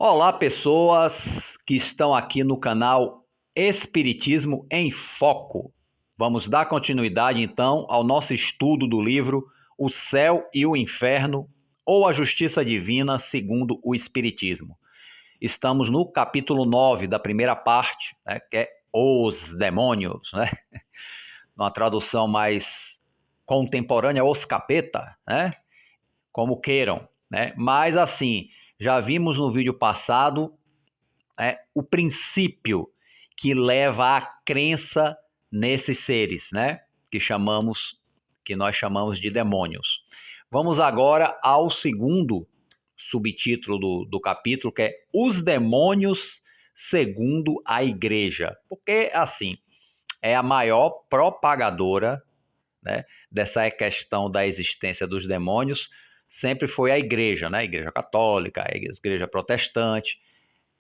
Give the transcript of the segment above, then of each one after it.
Olá, pessoas que estão aqui no canal Espiritismo em Foco. Vamos dar continuidade, então, ao nosso estudo do livro O Céu e o Inferno, ou a Justiça Divina segundo o Espiritismo. Estamos no capítulo 9 da primeira parte, né, que é Os Demônios, né? Numa tradução mais contemporânea, Os Capeta, né? Como queiram, né? Mas, assim, já vimos no vídeo passado o princípio que leva à crença nesses seres, né? Que nós chamamos de demônios. Vamos agora ao segundo subtítulo do capítulo, que é Os Demônios segundo a Igreja. Porque, assim, é a maior propagadora, né, dessa questão da existência dos demônios, sempre foi a Igreja, né? A Igreja Católica, a Igreja Protestante,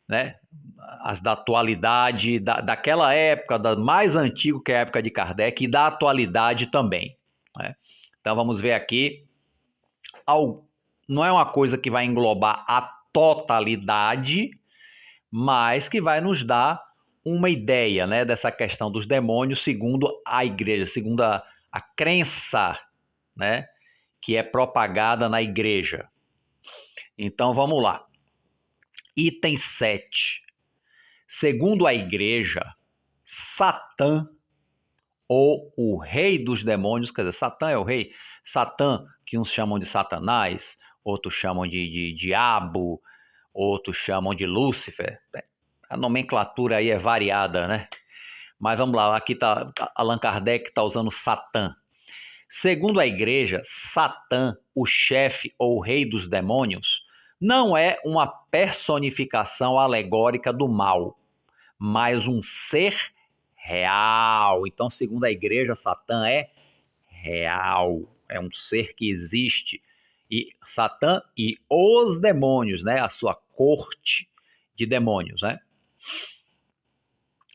né? As da atualidade, daquela época, da mais antigo que é a época de Kardec, e da atualidade também, né? Então vamos ver aqui, não é uma coisa que vai englobar a totalidade, mas que vai nos dar uma ideia, né, dessa questão dos demônios segundo a igreja, segundo a crença, né, que é propagada na igreja. Então vamos lá. Item 7. Segundo a igreja, Satã, ou o rei dos demônios, quer dizer, Satã é o rei. Satã, que uns chamam de Satanás, outros chamam de diabo, outros chamam de Lúcifer. A nomenclatura aí é variada, né? Mas vamos lá, aqui tá Allan Kardec está usando Satã. Segundo a igreja, Satã, o chefe ou o rei dos demônios, não é uma personificação alegórica do mal, mas um ser real. Então, segundo a igreja, Satã é real, é um ser que existe. E Satã e os demônios, né, a sua corte de demônios, né?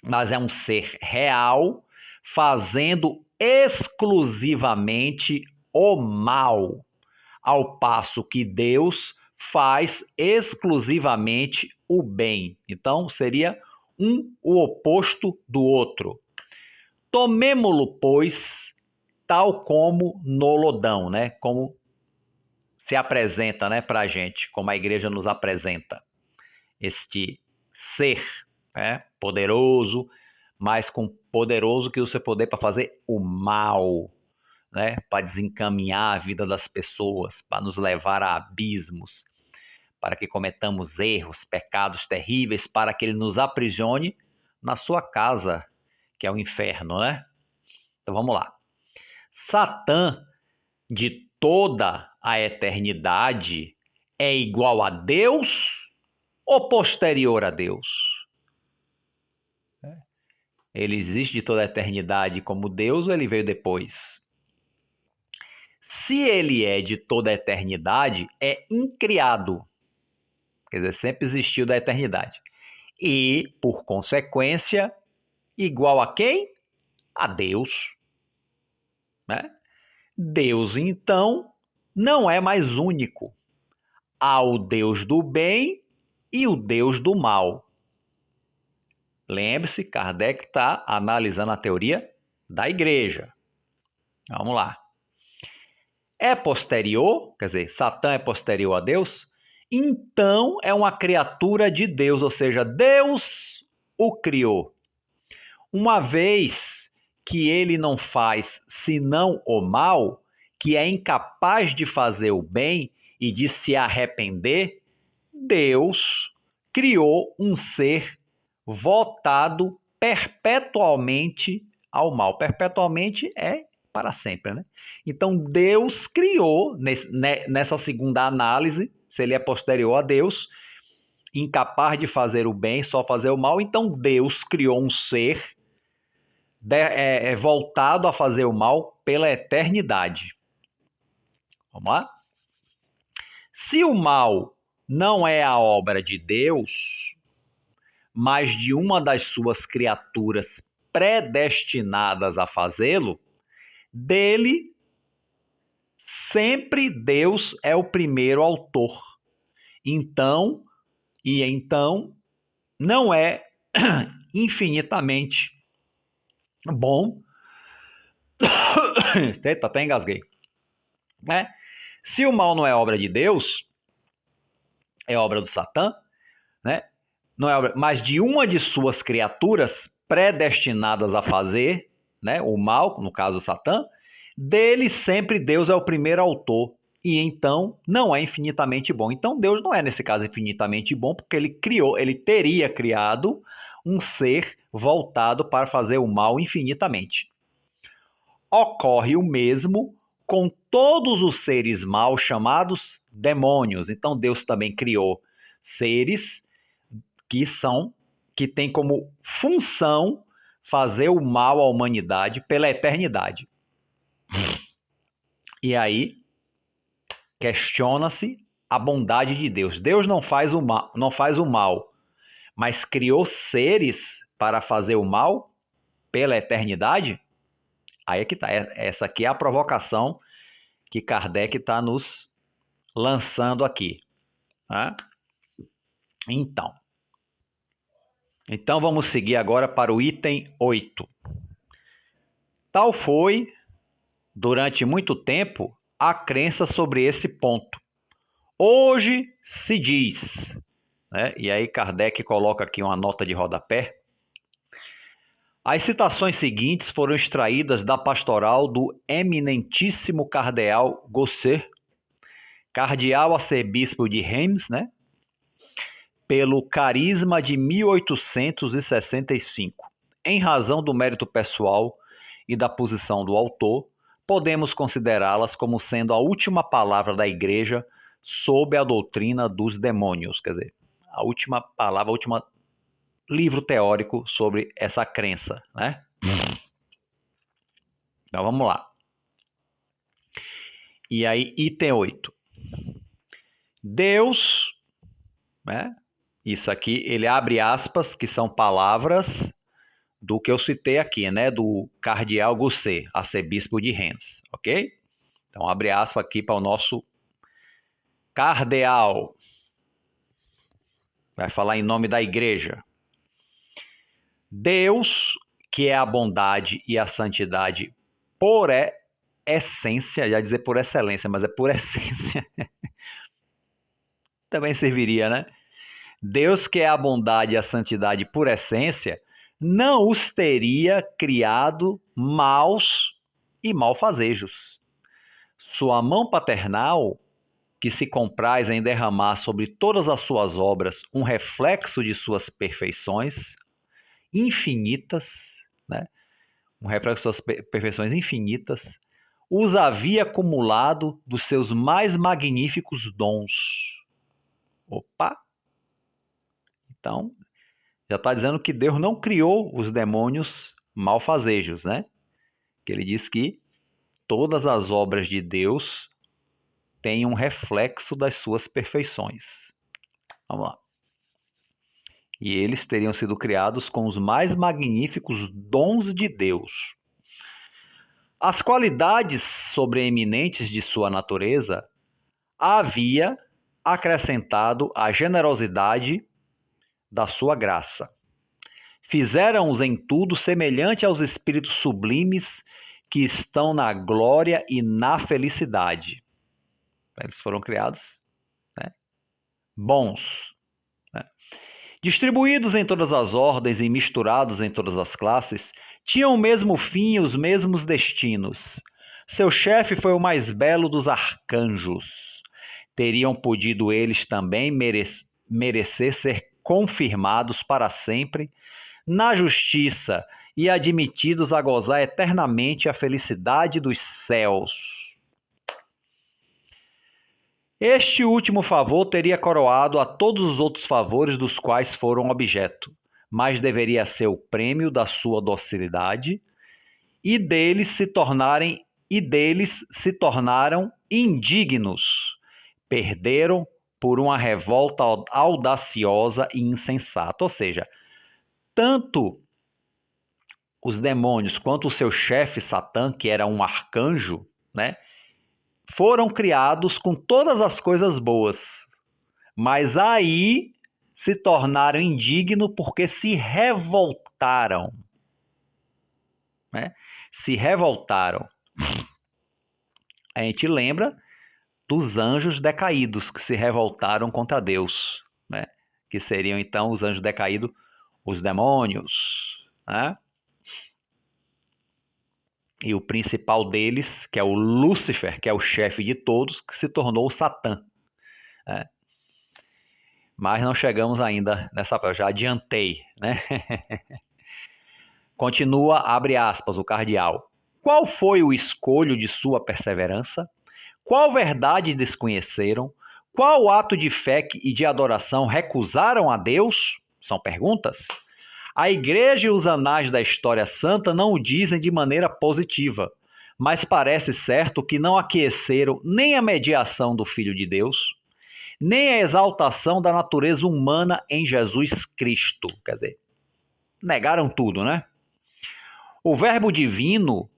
Mas é um ser real fazendo exclusivamente o mal, ao passo que Deus faz exclusivamente o bem. Então, seria o oposto do outro. Tomemo-lo, pois, tal como no lodão, né? Como se apresenta, né, para a gente, como a igreja nos apresenta este ser, né, poderoso, mas com poderoso que usa o seu poder para fazer o mal, né, para desencaminhar a vida das pessoas, para nos levar a abismos, para que cometamos erros, pecados terríveis, para que ele nos aprisione na sua casa, que é o inferno, né? Então vamos lá. Satã, de toda a eternidade, é igual a Deus ou posterior a Deus? Ele existe de toda a eternidade como Deus ou ele veio depois? Se ele é de toda a eternidade, é incriado. Quer dizer, sempre existiu da eternidade. E, por consequência, igual a quem? A Deus, né? Deus, então, não é mais único. Há o Deus do bem e o Deus do mal. Lembre-se, Kardec está analisando a teoria da igreja. Vamos lá. É posterior, quer dizer, Satã é posterior a Deus? Então é uma criatura de Deus, ou seja, Deus o criou. Uma vez que ele não faz senão o mal, que é incapaz de fazer o bem e de se arrepender, Deus criou um ser voltado perpetualmente ao mal. Perpetualmente é para sempre, né? Então Deus criou, nessa segunda análise, se ele é posterior a Deus, incapaz de fazer o bem, só fazer o mal, então Deus criou um ser voltado a fazer o mal pela eternidade. Vamos lá? Se o mal não é a obra de Deus, mas de uma das suas criaturas predestinadas a fazê-lo, dele sempre Deus é o primeiro autor. Então, e então não é infinitamente bom. Eita, até engasguei. Né? Se o mal não é obra de Deus, é obra do Satã, né? Não é obra, mas de uma de suas criaturas predestinadas a fazer, né, o mal, no caso o Satã, dele sempre Deus é o primeiro autor e então não é infinitamente bom. Então Deus não é nesse caso infinitamente bom porque ele teria criado um ser voltado para fazer o mal infinitamente. Ocorre o mesmo com todos os seres maus chamados demônios. Então Deus também criou seres que têm como função fazer o mal à humanidade pela eternidade. E aí questiona-se a bondade de Deus. Deus não faz o mal, mas criou seres para fazer o mal pela eternidade? Aí é que está. Essa aqui é a provocação que Kardec está nos lançando aqui. Né? Então vamos seguir agora para o item 8. Tal foi, durante muito tempo, a crença sobre esse ponto. Hoje se diz, né? E aí Kardec coloca aqui uma nota de rodapé. As citações seguintes foram extraídas da pastoral do eminentíssimo cardeal Gosset, cardeal arcebispo de Reims, né? Pelo carisma de 1865. Em razão do mérito pessoal e da posição do autor, podemos considerá-las como sendo a última palavra da Igreja sob a doutrina dos demônios, quer dizer, a última palavra, o último livro teórico sobre essa crença, né? Então vamos lá. E aí, item 8. Deus, né? Isso aqui, ele abre aspas, que são palavras do que eu citei aqui, né? Do cardeal Gosset, arcebispo de Reims, ok? Então abre aspas aqui para o nosso cardeal. Vai falar em nome da igreja. Deus, que é a bondade e a santidade por essência, já dizer por excelência, mas é por essência. Também serviria, né? Deus, que é a bondade e a santidade por essência, não os teria criado maus e malfazejos. Sua mão paternal, que se compraz em derramar sobre todas as suas obras um reflexo de suas perfeições infinitas, né? Um reflexo de suas perfeições infinitas, os havia acumulado dos seus mais magníficos dons. Opa! Então, já está dizendo que Deus não criou os demônios malfazejos, né? Que ele diz que todas as obras de Deus têm um reflexo das suas perfeições. Vamos lá. E eles teriam sido criados com os mais magníficos dons de Deus. As qualidades sobreeminentes de sua natureza havia acrescentado a generosidade da sua graça. Fizeram-os em tudo semelhante aos espíritos sublimes que estão na glória e na felicidade. Eles foram criados, né, bons, né? Distribuídos em todas as ordens e misturados em todas as classes, tinham o mesmo fim e os mesmos destinos. Seu chefe foi o mais belo dos arcanjos. Teriam podido eles também merecer ser confirmados para sempre na justiça e admitidos a gozar eternamente a felicidade dos céus. Este último favor teria coroado a todos os outros favores dos quais foram objeto, mas deveria ser o prêmio da sua docilidade e deles se tornaram indignos. Perderam por uma revolta audaciosa e insensata. Ou seja, tanto os demônios quanto o seu chefe Satã, que era um arcanjo, né, foram criados com todas as coisas boas. Mas aí se tornaram indignos porque se revoltaram, né? Se revoltaram. A gente lembra dos anjos decaídos que se revoltaram contra Deus, né? Que seriam então os anjos decaídos, os demônios, né? E o principal deles, que é o Lúcifer, que é o chefe de todos, que se tornou o Satã, né? Mas não chegamos ainda nessa parte, já adiantei, né? Continua, abre aspas, o cardeal. Qual foi o escolho de sua perseverança? Qual verdade desconheceram? Qual ato de fé e de adoração recusaram a Deus? São perguntas. A Igreja e os anais da história santa não o dizem de maneira positiva, mas parece certo que não aqueceram nem a mediação do Filho de Deus, nem a exaltação da natureza humana em Jesus Cristo. Quer dizer, negaram tudo, né? O Verbo divino,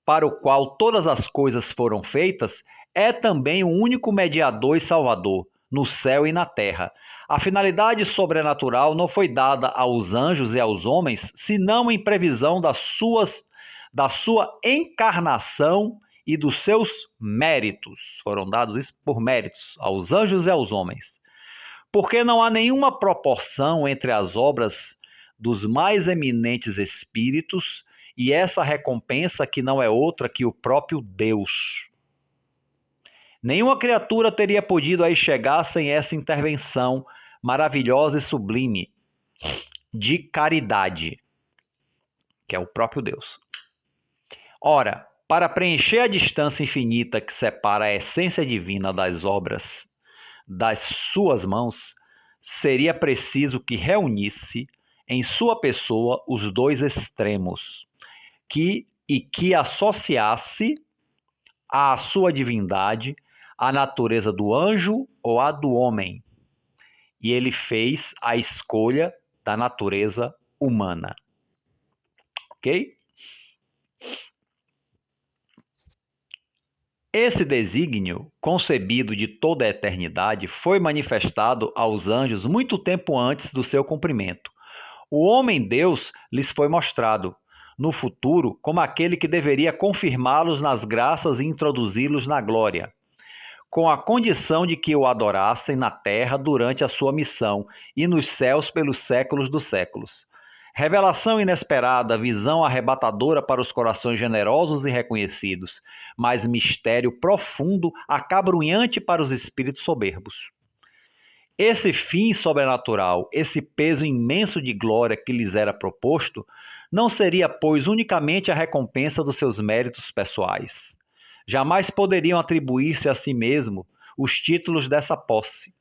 para o qual todas as coisas foram feitas, é também o único mediador e salvador, no céu e na terra. A finalidade sobrenatural não foi dada aos anjos e aos homens, senão em previsão da sua encarnação e dos seus méritos. Foram dados isso por méritos aos anjos e aos homens. Porque não há nenhuma proporção entre as obras dos mais eminentes espíritos e essa recompensa que não é outra que o próprio Deus. Nenhuma criatura teria podido aí chegar sem essa intervenção maravilhosa e sublime de caridade, que é o próprio Deus. Ora, para preencher a distância infinita que separa a essência divina das obras das suas mãos, seria preciso que reunisse em sua pessoa os dois extremos, que associasse à sua divindade a natureza do anjo ou a do homem. E ele fez a escolha da natureza humana. Ok? Esse desígnio, concebido de toda a eternidade, foi manifestado aos anjos muito tempo antes do seu cumprimento. O homem-deus lhes foi mostrado, no futuro, como aquele que deveria confirmá-los nas graças e introduzi-los na glória, com a condição de que o adorassem na terra durante a sua missão e nos céus pelos séculos dos séculos. Revelação inesperada, visão arrebatadora para os corações generosos e reconhecidos, mas mistério profundo, acabrunhante para os espíritos soberbos. Esse fim sobrenatural, esse peso imenso de glória que lhes era proposto, não seria, pois, unicamente a recompensa dos seus méritos pessoais. Jamais poderiam atribuir-se a si mesmo os títulos dessa posse.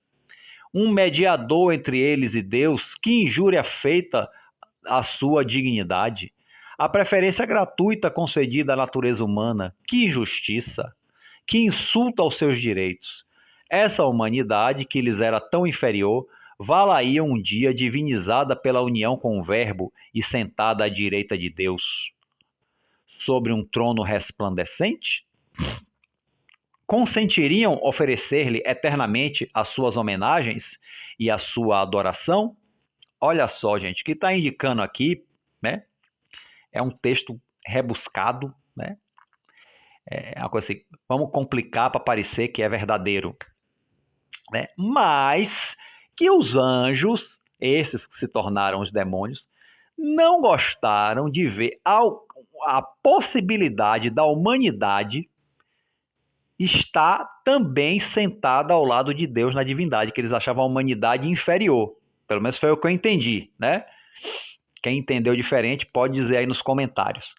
Um mediador entre eles e Deus, que injúria feita à sua dignidade. A preferência gratuita concedida à natureza humana, que injustiça, que insulta aos seus direitos. Essa humanidade que lhes era tão inferior, vá-la-ia um dia divinizada pela união com o Verbo e sentada à direita de Deus, sobre um trono resplandecente? Consentiriam oferecer-lhe eternamente as suas homenagens e a sua adoração? Olha só, gente, o que está indicando aqui, né? É um texto rebuscado, né? É uma coisa assim, vamos complicar para parecer que é verdadeiro, né? Mas que os anjos, esses que se tornaram os demônios, não gostaram de ver a possibilidade da humanidade estar também sentada ao lado de Deus na divindade, que eles achavam a humanidade inferior. Pelo menos foi o que eu entendi, né? Quem entendeu diferente pode dizer aí nos comentários.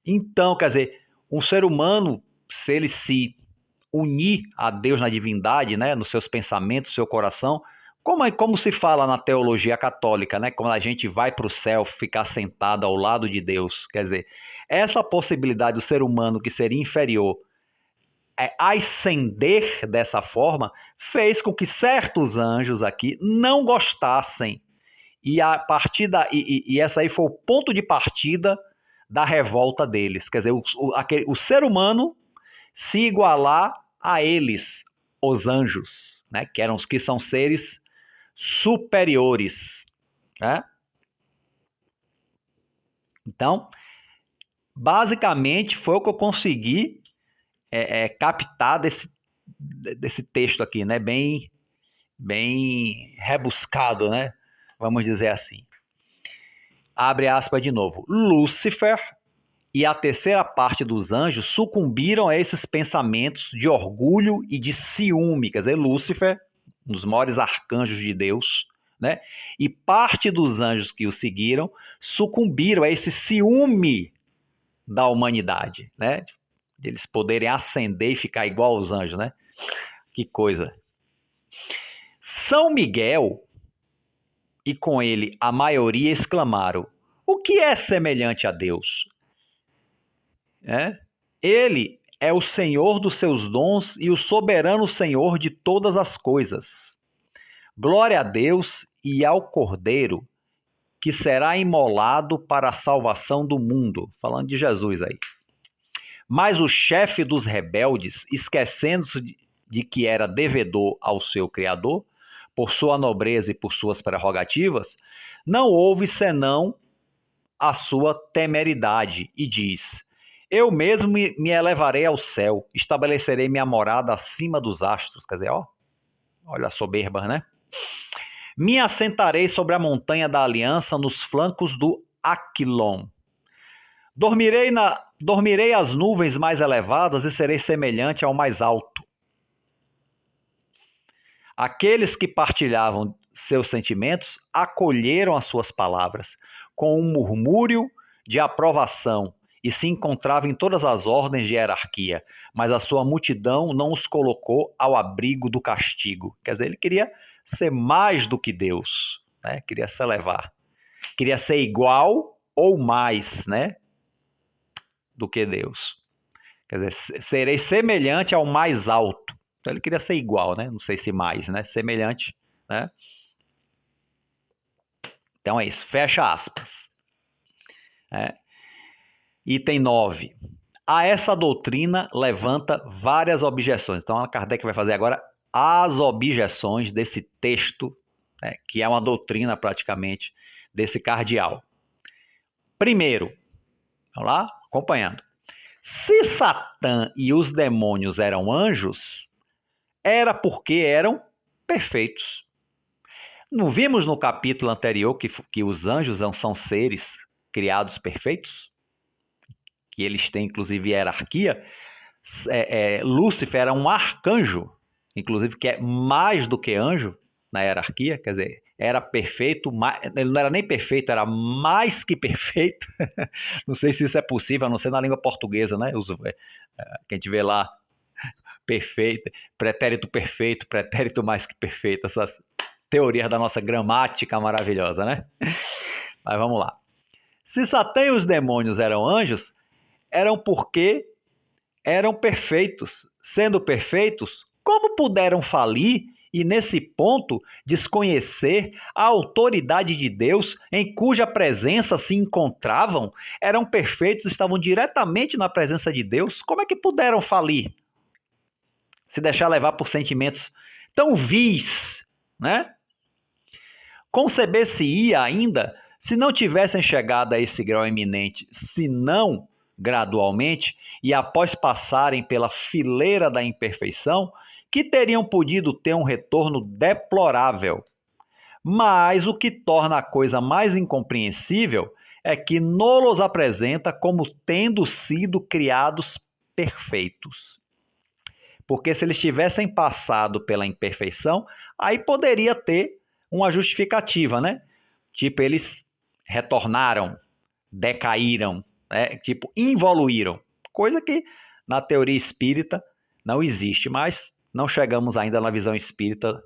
Então, quer dizer, um ser humano, se ele se unir a Deus na divindade, né, nos seus pensamentos, no seu coração, como se fala na teologia católica, né, quando a gente vai para o céu ficar sentado ao lado de Deus. Quer dizer, essa possibilidade do ser humano que seria inferior ascender dessa forma fez com que certos anjos aqui não gostassem. E a partir e essa aí foi o ponto de partida da revolta deles. Quer dizer, o ser humano se igualar a eles, os anjos, né? Que são seres superiores. Né? Então, basicamente, foi o que eu consegui captar desse texto aqui, né? Bem rebuscado, né? Vamos dizer assim. Abre aspas de novo. Lúcifer e a terceira parte dos anjos sucumbiram a esses pensamentos de orgulho e de ciúme. Quer dizer, Lúcifer, um dos maiores arcanjos de Deus, né? E parte dos anjos que o seguiram sucumbiram a esse ciúme da humanidade, né? De eles poderem ascender e ficar igual aos anjos, né? Que coisa. São Miguel e com ele a maioria exclamaram: o que é semelhante a Deus? Ele é o Senhor dos seus dons e o soberano Senhor de todas as coisas. Glória a Deus e ao Cordeiro, que será imolado para a salvação do mundo. Falando de Jesus aí. Mas o chefe dos rebeldes, esquecendo-se de que era devedor ao seu Criador, por sua nobreza e por suas prerrogativas, não houve senão a sua temeridade e diz: eu mesmo me elevarei ao céu, estabelecerei minha morada acima dos astros. Quer dizer, olha a soberba, né? Me assentarei sobre a montanha da aliança nos flancos do Aquilon. Dormirei às nuvens mais elevadas e serei semelhante ao mais alto. Aqueles que partilhavam seus sentimentos acolheram as suas palavras com um murmúrio de aprovação e se encontravam em todas as ordens de hierarquia, mas a sua multidão não os colocou ao abrigo do castigo. Quer dizer, ele queria ser mais do que Deus, né? Queria se elevar. Queria ser igual ou mais, né? Do que Deus. Quer dizer, serei semelhante ao mais alto. Então ele queria ser igual, né? Não sei se mais, né? Semelhante, né? Então é isso. Fecha aspas. Item 9. A essa doutrina levanta várias objeções. Então, a Kardec vai fazer agora as objeções desse texto, né, que é uma doutrina praticamente desse cardeal. Primeiro, vamos lá, acompanhando. Se Satã e os demônios eram anjos, era porque eram perfeitos. Não vimos no capítulo anterior que os anjos são seres criados perfeitos? Que eles têm, inclusive, hierarquia. Lúcifer era um arcanjo, inclusive, que é mais do que anjo na hierarquia, quer dizer, era perfeito, ele não era nem perfeito, era mais que perfeito. Não sei se isso é possível, a não ser na língua portuguesa, né? Que a gente vê lá, perfeito, pretérito mais que perfeito, essas teorias da nossa gramática maravilhosa, né? Mas vamos lá. Se Satã e os demônios eram anjos, eram porque eram perfeitos. Sendo perfeitos, como puderam falir e, nesse ponto, desconhecer a autoridade de Deus em cuja presença se encontravam? Eram perfeitos, estavam diretamente na presença de Deus. Como é que puderam falir? Se deixar levar por sentimentos tão vis, né? Conceber-se-ia ainda, se não tivessem chegado a esse grau eminente, se não gradualmente e após passarem pela fileira da imperfeição, que teriam podido ter um retorno deplorável. Mas o que torna a coisa mais incompreensível é que nos apresenta como tendo sido criados perfeitos. Porque se eles tivessem passado pela imperfeição, aí poderia ter uma justificativa, né? Tipo, eles retornaram, decaíram, né? Tipo, involuíram. Coisa que na teoria espírita não existe, mas não chegamos ainda na visão espírita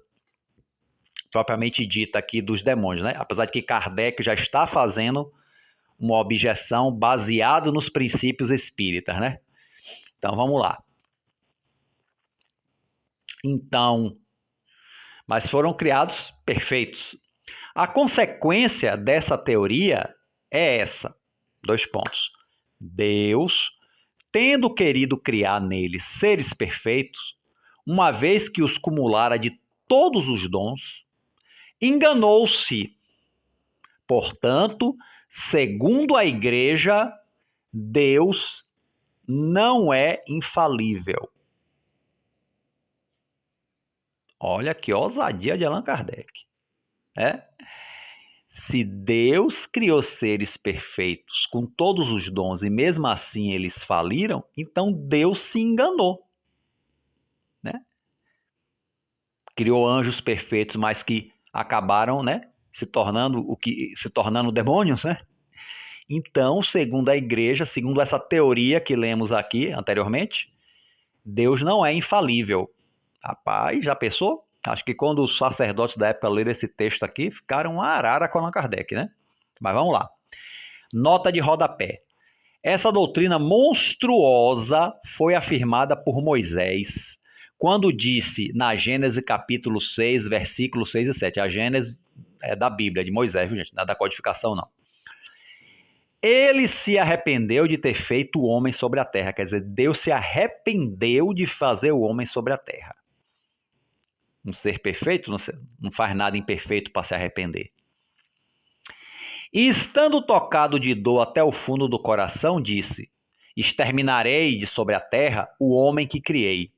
propriamente dita aqui dos demônios, né? Apesar de que Kardec já está fazendo uma objeção baseado nos princípios espíritas, né? Então vamos lá. Então, mas foram criados perfeitos. A consequência dessa teoria é essa: 2 pontos. Deus, tendo querido criar neles seres perfeitos, uma vez que os cumulara de todos os dons, enganou-se. Portanto, segundo a Igreja, Deus não é infalível. Olha que ousadia de Allan Kardec. Se Deus criou seres perfeitos com todos os dons e mesmo assim eles faliram, então Deus se enganou. Criou anjos perfeitos, mas que acabaram, se tornando demônios, Então, segundo a igreja, segundo essa teoria que lemos aqui anteriormente, Deus não é infalível. Rapaz, já pensou? Acho que quando os sacerdotes da época leram esse texto aqui, ficaram uma arara com Allan Kardec, Mas vamos lá. Nota de rodapé. Essa doutrina monstruosa foi afirmada por Moisés quando disse na Gênesis capítulo 6, versículos 6 e 7. A Gênesis é da Bíblia, de Moisés, viu, gente? Não é da codificação, não. Ele se arrependeu de ter feito o homem sobre a terra. Quer dizer, Deus se arrependeu de fazer o homem sobre a terra. Um ser perfeito não faz nada imperfeito para se arrepender. E estando tocado de dor até o fundo do coração, disse: exterminarei de sobre a terra o homem que criei.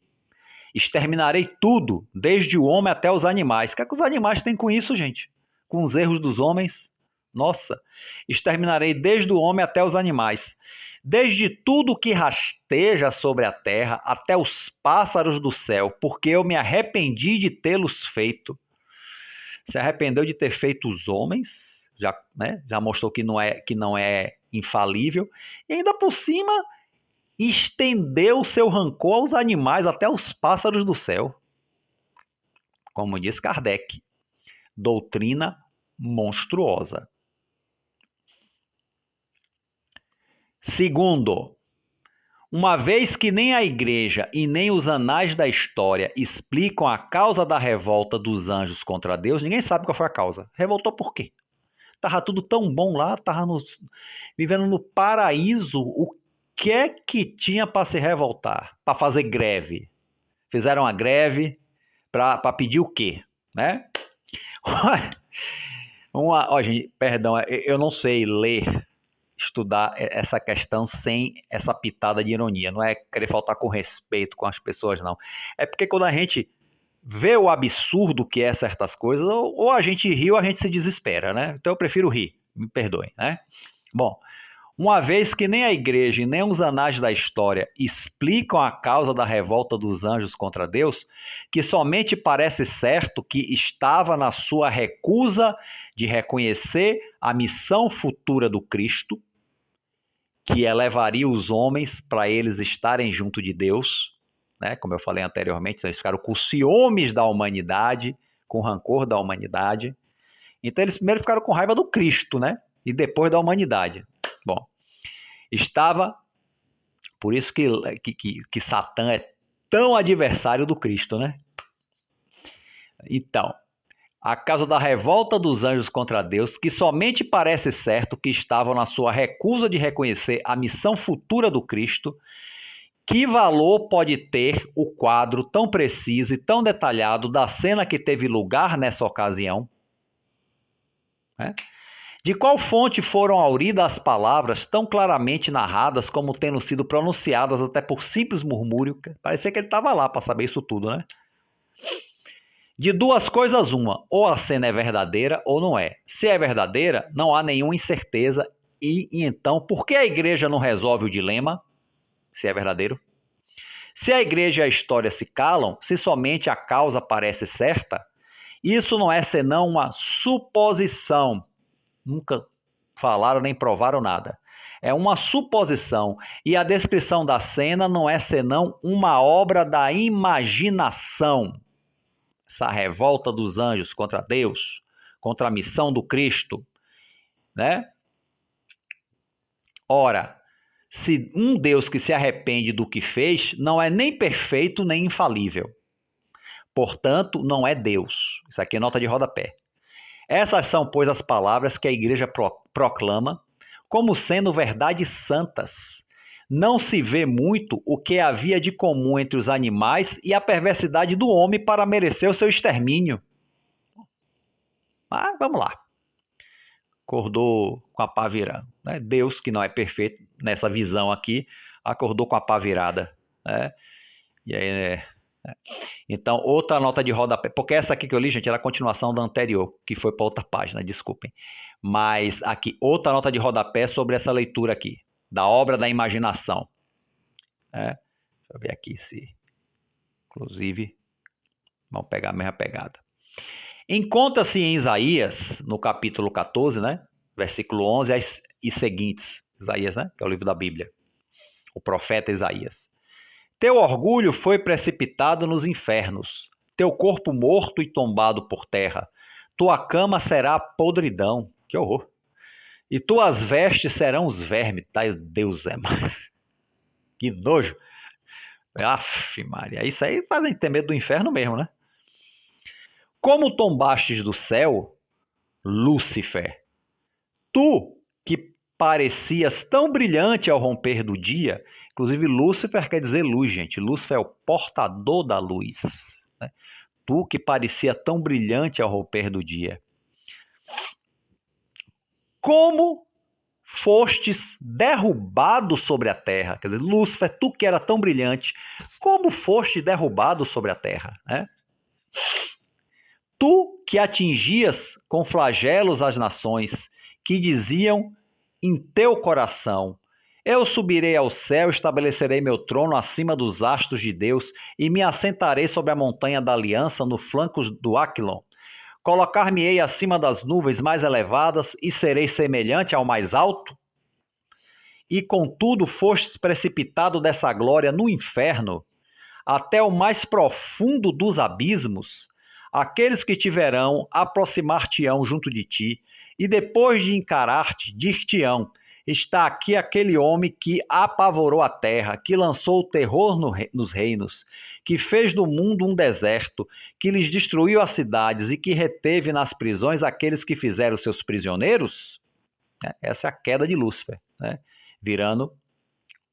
Exterminarei tudo, desde o homem até os animais. O que é que os animais têm com isso, gente? Com os erros dos homens? Nossa, exterminarei desde o homem até os animais, desde tudo que rasteja sobre a terra até os pássaros do céu, porque eu me arrependi de tê-los feito. Se arrependeu de ter feito os homens, já mostrou que não é infalível, e ainda por cima estendeu o seu rancor aos animais, até os pássaros do céu. Como diz Kardec, doutrina monstruosa. Segundo, uma vez que nem a igreja e nem os anais da história explicam a causa da revolta dos anjos contra Deus, ninguém sabe qual foi a causa. Revoltou por quê? Estava tudo tão bom lá, vivendo no paraíso. O que é que tinha para se revoltar? Para fazer greve? Fizeram a greve para pedir o quê? Gente, perdão, eu não sei estudar essa questão sem essa pitada de ironia. Não é querer faltar com respeito com as pessoas, não. É porque quando a gente vê o absurdo que é certas coisas, ou a gente ri ou a gente se desespera, Então eu prefiro rir, me perdoem, Bom, uma vez que nem a igreja e nem os anais da história explicam a causa da revolta dos anjos contra Deus, que somente parece certo que estava na sua recusa de reconhecer a missão futura do Cristo, que elevaria os homens para eles estarem junto de Deus, como eu falei anteriormente, eles ficaram com ciúmes da humanidade, com rancor da humanidade. Então eles primeiro ficaram com raiva do Cristo, e depois da humanidade. Bom, por isso que Satã é tão adversário do Cristo, Então, a causa da revolta dos anjos contra Deus, que somente parece certo que estavam na sua recusa de reconhecer a missão futura do Cristo, que valor pode ter o quadro tão preciso e tão detalhado da cena que teve lugar nessa ocasião? De qual fonte foram auridas as palavras tão claramente narradas como tendo sido pronunciadas até por simples murmúrio? Parecia que ele estava lá para saber isso tudo, De duas coisas uma, ou a cena é verdadeira ou não é. Se é verdadeira, não há nenhuma incerteza e então, por que a igreja não resolve o dilema? Se é verdadeiro. Se a igreja e a história se calam, se somente a causa parece certa, isso não é senão uma suposição. Nunca falaram nem provaram nada. É uma suposição. E a descrição da cena não é senão uma obra da imaginação. Essa revolta dos anjos contra Deus, contra a missão do Cristo, Ora, se um Deus que se arrepende do que fez, não é nem perfeito nem infalível. Portanto, não é Deus. Isso aqui é nota de rodapé. Essas são, pois, as palavras que a igreja proclama como sendo verdades santas. Não se vê muito o que havia de comum entre os animais e a perversidade do homem para merecer o seu extermínio. Mas vamos lá. Acordou com a pá virada, né? Deus, que não é perfeito nessa visão aqui, acordou com a pá virada, né? E aí, então, outra nota de rodapé, porque essa aqui que eu li, gente, era a continuação da anterior, que foi para outra página, desculpem. Mas aqui, outra nota de rodapé sobre essa leitura aqui, da obra da imaginação. Né? Deixa eu ver aqui se, inclusive, vamos pegar a mesma pegada. Encontra-se em Isaías, no capítulo 14, né? Versículo 11 e seguintes. Isaías, né? Que é o livro da Bíblia. O profeta Isaías. Teu orgulho foi precipitado nos infernos, teu corpo morto e tombado por terra. Tua cama será podridão. Que horror. E tuas vestes serão os vermes. Tá, Deus é mais. Que nojo. Aff, Maria. Isso aí faz a gente ter medo do inferno mesmo, né? Como tombastes do céu, Lúcifer, tu que parecias tão brilhante ao romper do dia, inclusive Lúcifer quer dizer luz, gente. Lúcifer é o portador da luz. Né? Tu que parecia tão brilhante ao romper do dia. Como fostes derrubado sobre a terra? Quer dizer, Lúcifer, tu que era tão brilhante, como foste derrubado sobre a terra? Né? Tu que atingias com flagelos as nações, que diziam em teu coração: eu subirei ao céu, estabelecerei meu trono acima dos astros de Deus e me assentarei sobre a montanha da aliança no flanco do Aquilon. Colocar-me-ei acima das nuvens mais elevadas e serei semelhante ao mais alto? E contudo fostes precipitado dessa glória no inferno, até o mais profundo dos abismos. Aqueles que te verão aproximar-te-ão junto de ti, e depois de encarar-te, dir-te-ão: está aqui aquele homem que apavorou a terra, que lançou o terror nos reinos, que fez do mundo um deserto, que lhes destruiu as cidades e que reteve nas prisões aqueles que fizeram seus prisioneiros. Essa é a queda de Lúcifer, né? Virando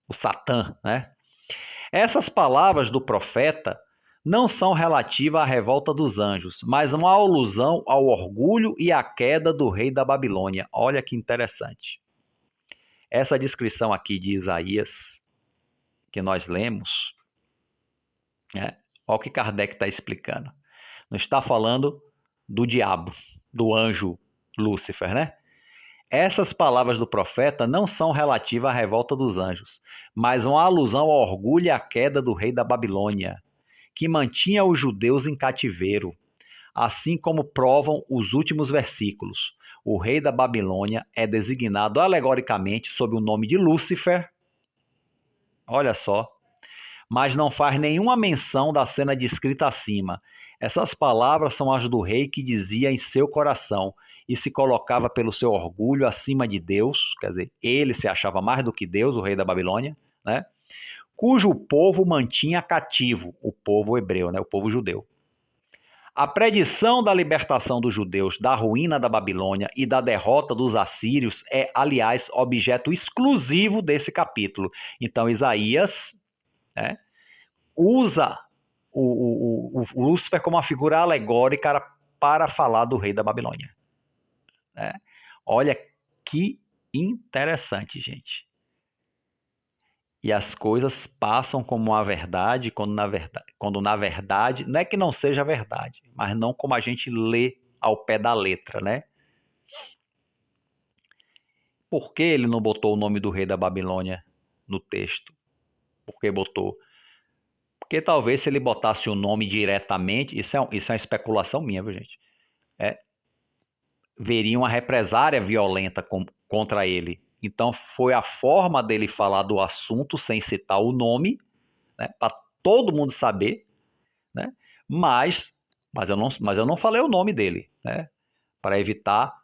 o Satã, né? Essas palavras do profeta não são relativas à revolta dos anjos, mas uma alusão ao orgulho e à queda do rei da Babilônia. Olha que interessante. Essa descrição aqui de Isaías, que nós lemos, né? Olha o que Kardec está explicando. Não está falando do diabo, do anjo Lúcifer, né? Essas palavras do profeta não são relativas à revolta dos anjos, mas uma alusão ao orgulho e à queda do rei da Babilônia, que mantinha os judeus em cativeiro, assim como provam os últimos versículos. O rei da Babilônia é designado alegoricamente sob o nome de Lúcifer, olha só, mas não faz nenhuma menção da cena descrita acima. Essas palavras são as do rei que dizia em seu coração e se colocava pelo seu orgulho acima de Deus, quer dizer, ele se achava mais do que Deus, o rei da Babilônia, né? Cujo povo mantinha cativo, o povo hebreu, né? O povo judeu. A predição da libertação dos judeus da ruína da Babilônia e da derrota dos assírios é, aliás, objeto exclusivo desse capítulo. Então, Isaías, né, usa o Lúcifer como uma figura alegórica para falar do rei da Babilônia. Né? Olha que interessante, gente. E as coisas passam como uma verdade quando na verdade, não é que não seja verdade, mas não como a gente lê ao pé da letra, né? Por que ele não botou o nome do rei da Babilônia no texto? Por que botou? Porque talvez se ele botasse o nome diretamente, isso é uma especulação minha, viu, gente? Veria uma represária violenta contra ele. Então foi a forma dele falar do assunto sem citar o nome, né, para todo mundo saber, né? Mas eu não falei o nome dele, né? Para evitar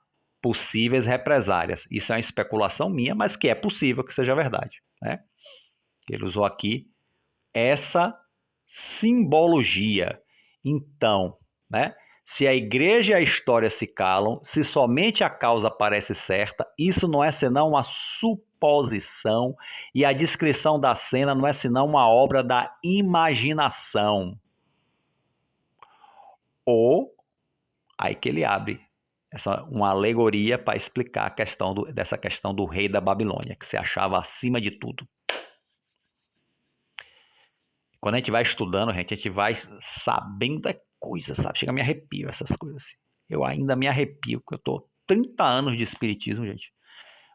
possíveis represárias. Isso é uma especulação minha, mas que é possível que seja verdade, né? Ele usou aqui essa simbologia. Então, né? Se a igreja e a história se calam, se somente a causa parece certa, isso não é senão uma suposição e a descrição da cena não é senão uma obra da imaginação. Ou, aí que ele abre, uma alegoria para explicar dessa questão do rei da Babilônia, que se achava acima de tudo. Quando a gente vai estudando, a gente vai sabendo da coisa, sabe? Chega a me arrepio essas coisas assim. Eu ainda me arrepio, porque eu tô 30 anos de espiritismo, gente.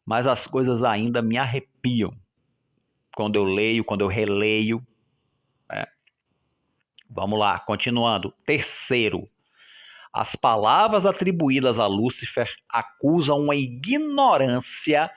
Mas as coisas ainda me arrepiam. Quando eu leio, quando eu releio. Né? Vamos lá, continuando. Terceiro, as palavras atribuídas a Lúcifer acusam uma ignorância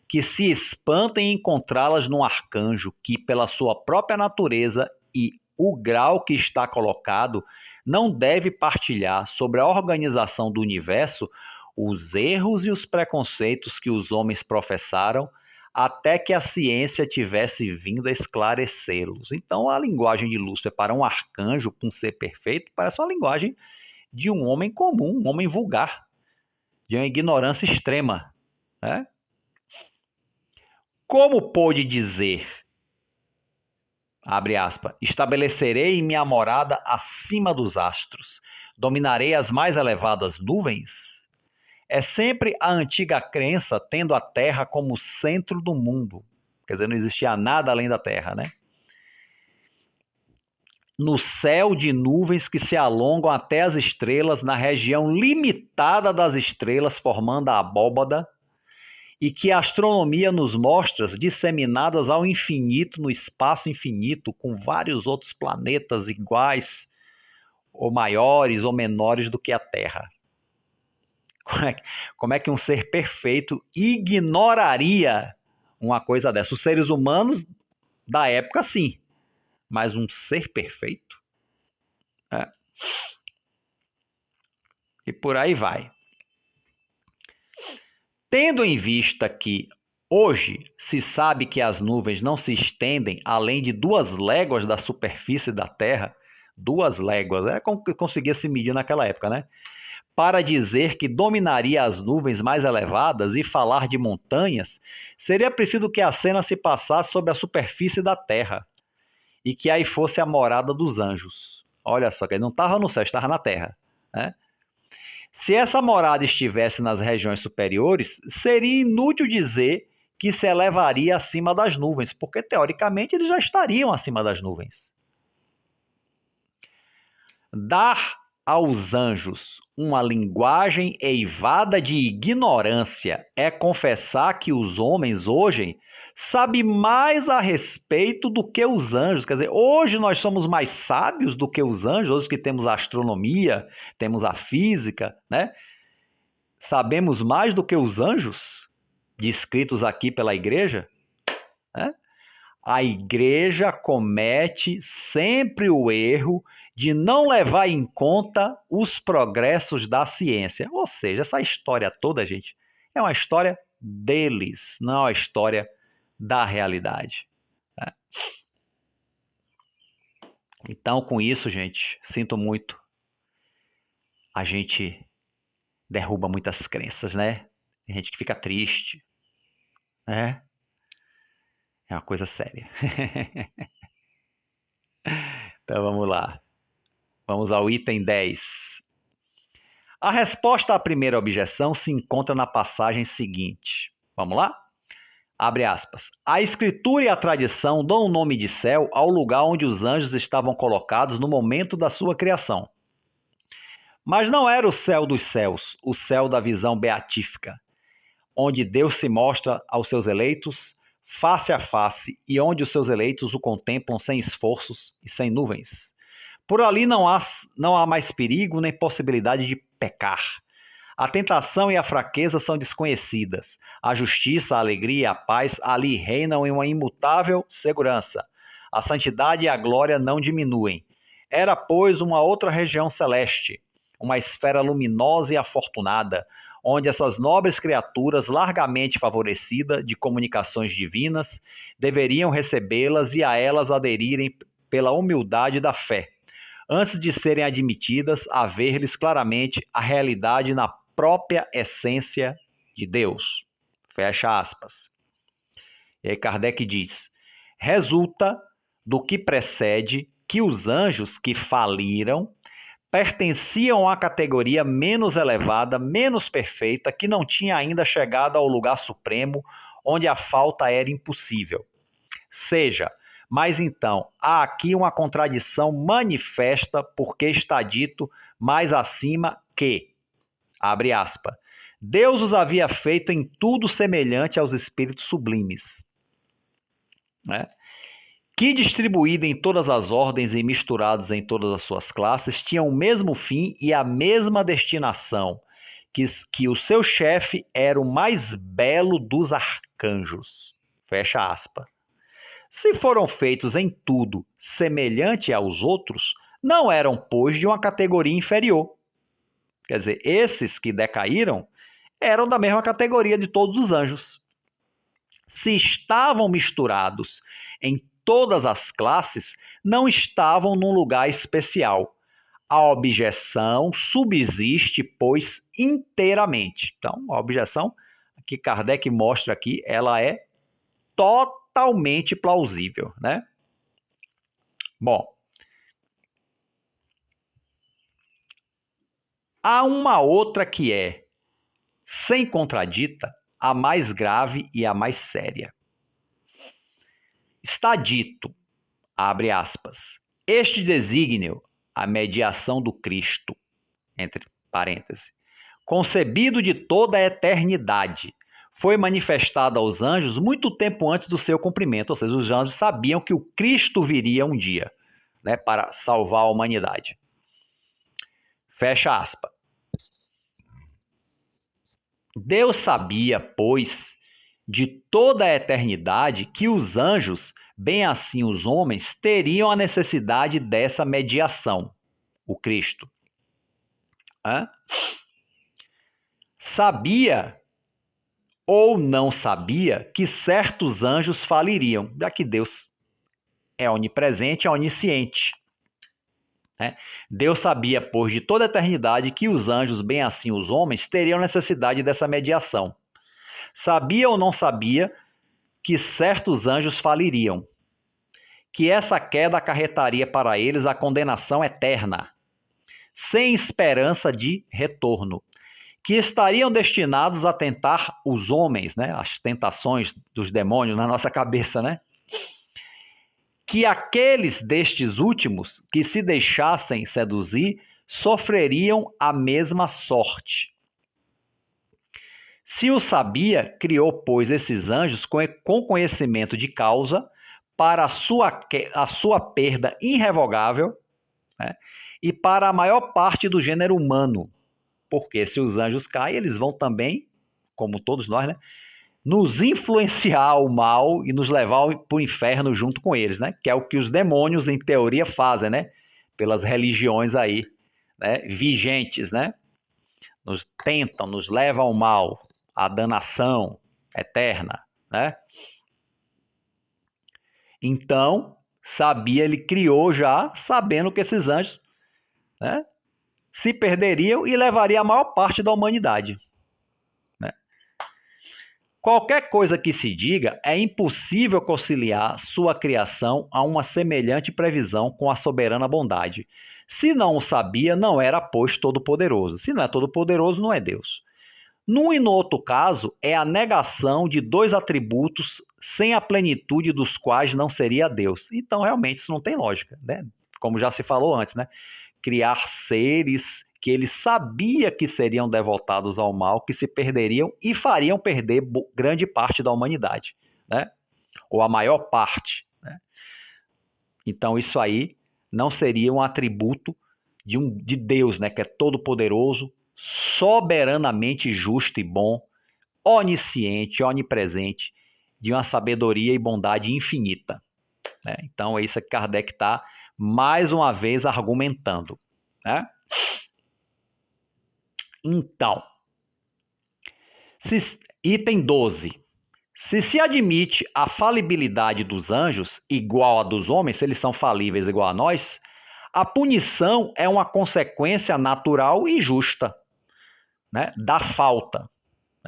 que se espanta em encontrá-las num arcanjo que, pela sua própria natureza e o grau que está colocado, não deve partilhar sobre a organização do universo os erros e os preconceitos que os homens professaram até que a ciência tivesse vindo a esclarecê-los. Então, a linguagem de Lúcifer para um arcanjo, para um ser perfeito, parece uma linguagem de um homem comum, um homem vulgar, de uma ignorância extrema, né? Como pôde dizer, abre aspas, estabelecerei minha morada acima dos astros, dominarei as mais elevadas nuvens? É sempre a antiga crença tendo a Terra como centro do mundo. Quer dizer, não existia nada além da Terra, né? No céu de nuvens que se alongam até as estrelas, na região limitada das estrelas, formando a abóbada, e que a astronomia nos mostra disseminadas ao infinito, no espaço infinito, com vários outros planetas iguais, ou maiores ou menores do que a Terra. Como é que um ser perfeito ignoraria uma coisa dessa? Os seres humanos da época, sim, mas um ser perfeito? É. E por aí vai. Tendo em vista que hoje se sabe que as nuvens não se estendem além de 2 léguas da superfície da Terra, 2 léguas, é como que conseguia se medir naquela época, né? Para dizer que dominaria as nuvens mais elevadas e falar de montanhas, seria preciso que a cena se passasse sobre a superfície da Terra e que aí fosse a morada dos anjos. Olha só, que ele não estava no céu, estava na Terra, né? Se essa morada estivesse nas regiões superiores, seria inútil dizer que se elevaria acima das nuvens, porque teoricamente eles já estariam acima das nuvens. Dar aos anjos uma linguagem eivada de ignorância é confessar que os homens hoje sabem mais a respeito do que os anjos. Quer dizer, hoje nós somos mais sábios do que os anjos, hoje que temos a astronomia, temos a física, né? Sabemos mais do que os anjos descritos aqui pela igreja, né? A igreja comete sempre o erro de não levar em conta os progressos da ciência. Ou seja, essa história toda, gente, é uma história deles, não é uma história da realidade. Né? Então, com isso, gente, sinto muito. A gente derruba muitas crenças, né? Tem gente que fica triste, né? É uma coisa séria. Então vamos lá. Vamos ao item 10. A resposta à primeira objeção se encontra na passagem seguinte. Vamos lá? Abre aspas. A escritura e a tradição dão o nome de céu ao lugar onde os anjos estavam colocados no momento da sua criação. Mas não era o céu dos céus, o céu da visão beatífica, onde Deus se mostra aos seus eleitos face a face e onde os seus eleitos o contemplam sem esforços e sem nuvens. Por ali não há mais perigo nem possibilidade de pecar. A tentação e a fraqueza são desconhecidas. A justiça, a alegria e a paz ali reinam em uma imutável segurança. A santidade e a glória não diminuem. Era, pois, uma outra região celeste, uma esfera luminosa e afortunada, onde essas nobres criaturas, largamente favorecidas de comunicações divinas, deveriam recebê-las e a elas aderirem pela humildade da fé, antes de serem admitidas a ver-lhes claramente a realidade na própria essência de Deus. Fecha aspas. E aí Kardec diz: resulta do que precede que os anjos que faliram pertenciam à categoria menos elevada, menos perfeita, que não tinha ainda chegado ao lugar supremo, onde a falta era impossível. Seja, mas então, há aqui uma contradição manifesta, porque está dito mais acima que, abre aspas, Deus os havia feito em tudo semelhante aos espíritos sublimes, né? Que, distribuídos em todas as ordens e misturados em todas as suas classes, tinham o mesmo fim e a mesma destinação, que o seu chefe era o mais belo dos arcanjos. Fecha aspas. Se foram feitos em tudo semelhante aos outros, não eram, pois, de uma categoria inferior. Quer dizer, esses que decaíram eram da mesma categoria de todos os anjos. Se estavam misturados em todas as classes, não estavam num lugar especial. A objeção subsiste, pois, inteiramente. Então, a objeção que Kardec mostra aqui, ela é totalmente plausível, né? Bom, há uma outra que é, sem contradita, a mais grave e a mais séria. Está dito, abre aspas, este desígnio, a mediação do Cristo, entre parênteses, concebido de toda a eternidade, foi manifestado aos anjos muito tempo antes do seu cumprimento, ou seja, os anjos sabiam que o Cristo viria um dia, né, para salvar a humanidade. Fecha aspas. Deus sabia, pois, de toda a eternidade que os anjos, bem assim os homens, teriam a necessidade dessa mediação, o Cristo. Sabia ou não sabia que certos anjos faliriam, já que Deus é onipresente, é onisciente. Né? Deus sabia, pois, de toda a eternidade que os anjos, bem assim os homens, teriam necessidade dessa mediação. Sabia ou não sabia que certos anjos faliriam, que essa queda acarretaria para eles a condenação eterna, sem esperança de retorno, que estariam destinados a tentar os homens, né? As tentações dos demônios na nossa cabeça, né? Que aqueles destes últimos que se deixassem seduzir sofreriam a mesma sorte. Se o sabia, criou, pois, esses anjos com conhecimento de causa para a sua perda irrevogável, né? E para a maior parte do gênero humano. Porque se os anjos caem, eles vão também, como todos nós, né, nos influenciar ao mal e nos levar para o inferno junto com eles, né? Que é o que os demônios, em teoria, fazem, né? Pelas religiões aí, né, vigentes, né? Nos tentam, nos levam ao mal, à danação eterna, né? Então, ele criou já, sabendo que esses anjos, né, se perderiam e levaria a maior parte da humanidade. Né? Qualquer coisa que se diga, é impossível conciliar sua criação a uma semelhante previsão com a soberana bondade. Se não o sabia, não era, pois, todo-poderoso. Se não é todo-poderoso, não é Deus. Num e no outro caso, é a negação de dois atributos sem a plenitude dos quais não seria Deus. Então, realmente, isso não tem lógica, né? Como já se falou antes, né? Criar seres que ele sabia que seriam devotados ao mal, que se perderiam e fariam perder grande parte da humanidade, né? Ou a maior parte, né? Então isso aí não seria um atributo de Deus, né? Que é todo-poderoso, soberanamente justo e bom, onisciente, onipresente, de uma sabedoria e bondade infinita, né? Então é isso que Kardec está mais uma vez argumentando, né? Então, item 12. Se admite a falibilidade dos anjos igual a dos homens, se eles são falíveis igual a nós, a punição é uma consequência natural e justa, né, da falta.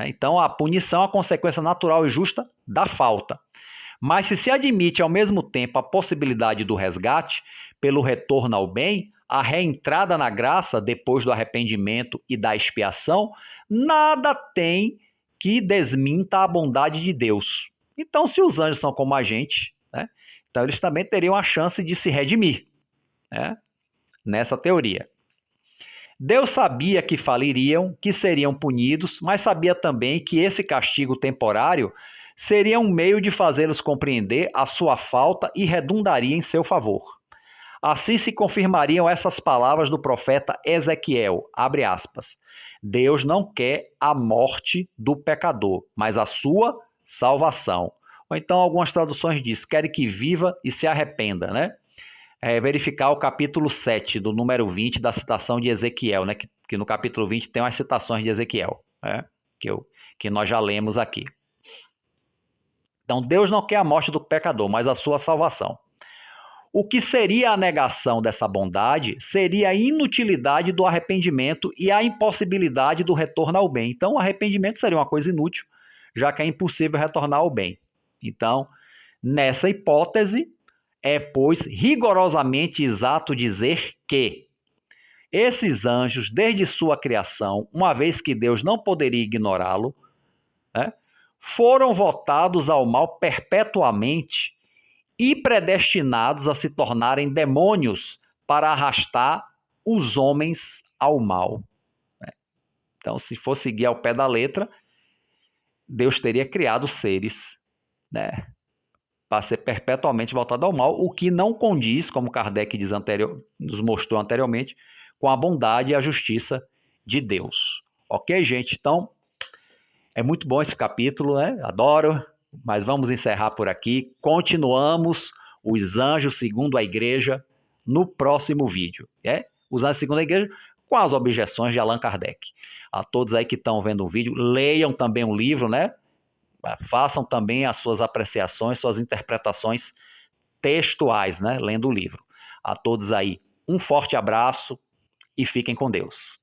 Então, a punição é uma consequência natural e justa da falta. Mas se admite ao mesmo tempo a possibilidade do resgate pelo retorno ao bem, a reentrada na graça depois do arrependimento e da expiação, nada tem que desminta a bondade de Deus. Então, se os anjos são como a gente, né, então eles também teriam a chance de se redimir, né, nessa teoria. Deus sabia que faliriam, que seriam punidos, mas sabia também que esse castigo temporário seria um meio de fazê-los compreender a sua falta e redundaria em seu favor. Assim se confirmariam essas palavras do profeta Ezequiel, abre aspas, Deus não quer a morte do pecador, mas a sua salvação. Ou então algumas traduções diz, quer que viva e se arrependa, né? Verificar o capítulo 7, do número 20 da citação de Ezequiel, né? Que no capítulo 20 tem umas citações de Ezequiel, né? Que nós já lemos aqui. Então, Deus não quer a morte do pecador, mas a sua salvação. O que seria a negação dessa bondade seria a inutilidade do arrependimento e a impossibilidade do retorno ao bem. Então, o arrependimento seria uma coisa inútil, já que é impossível retornar ao bem. Então, nessa hipótese, é, pois, rigorosamente exato dizer que esses anjos, desde sua criação, uma vez que Deus não poderia ignorá-lo, né, foram votados ao mal perpetuamente e predestinados a se tornarem demônios para arrastar os homens ao mal. Então, se for seguir ao pé da letra, Deus teria criado seres, né, para ser perpetuamente voltado ao mal, o que não condiz, como Kardec nos mostrou anteriormente, com a bondade e a justiça de Deus. Ok, gente? Então, é muito bom esse capítulo, né? Adoro, mas vamos encerrar por aqui. Continuamos os anjos segundo a igreja no próximo vídeo. Os anjos segundo a igreja com as objeções de Allan Kardec. A todos aí que estão vendo o vídeo, leiam também o livro, né? Façam também as suas apreciações, suas interpretações textuais, né? Lendo o livro. A todos aí, um forte abraço e fiquem com Deus.